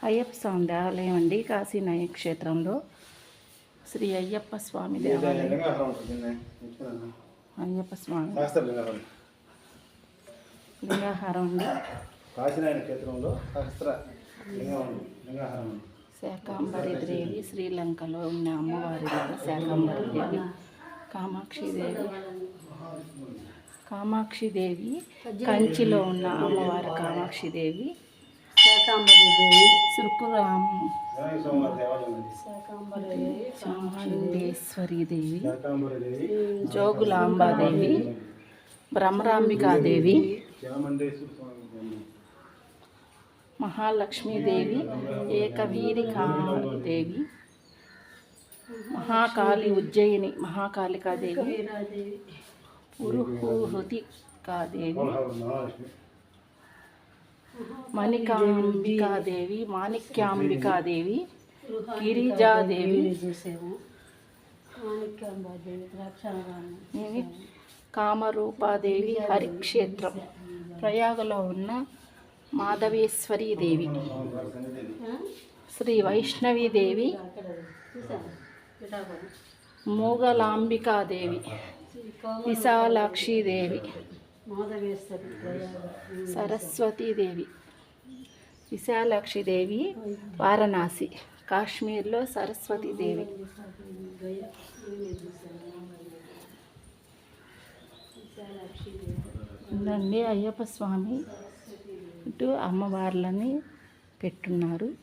అయ్యప్ప స్వామి దేవాలయం అండి, కాశీనాయ క్షేత్రంలో శ్రీ అయ్యప్ప స్వామి దేవాలయం. అయ్యప్ప స్వామి లింగాహారం అండి. కాశీనాయ క్షేత్రంలో శాకాంబరి దేవి, శ్రీలంకలో ఉన్న అమ్మవారి శాకాంబరి దేవి, కామాక్షిదేవి, కంచిలో ఉన్న అమ్మవారు కామాక్షిదేవి, చాముండేశ్వరి దేవి, జోగులాంబాదేవి, బ్రహ్మరాంబికాదేవి, మహాలక్ష్మీదేవి, ఏకవీరికాదేవి, మహాకాళి ఉజ్జయిని మహాకాళికాదేవి, పురుహూతికాదేవి, మణికాంబికాదేవి, మాణిక్యాంబికాదేవి, గిరిజాదేవి, కామరూపాదేవి, హరిక్షేత్రం ప్రయాగలో ఉన్న మాధవేశ్వరీ దేవి, శ్రీ వైష్ణవీదేవి, మూగలాంబికాదేవి, విశాలాక్షిదేవి, సరస్వతీదేవి. విశాలాక్షిదేవి వారణాసి, కాశ్మీర్లో సరస్వతీదేవి. ఇదండి అయ్యప్ప స్వామి ఇటు అమ్మవార్లని పెట్టున్నారు.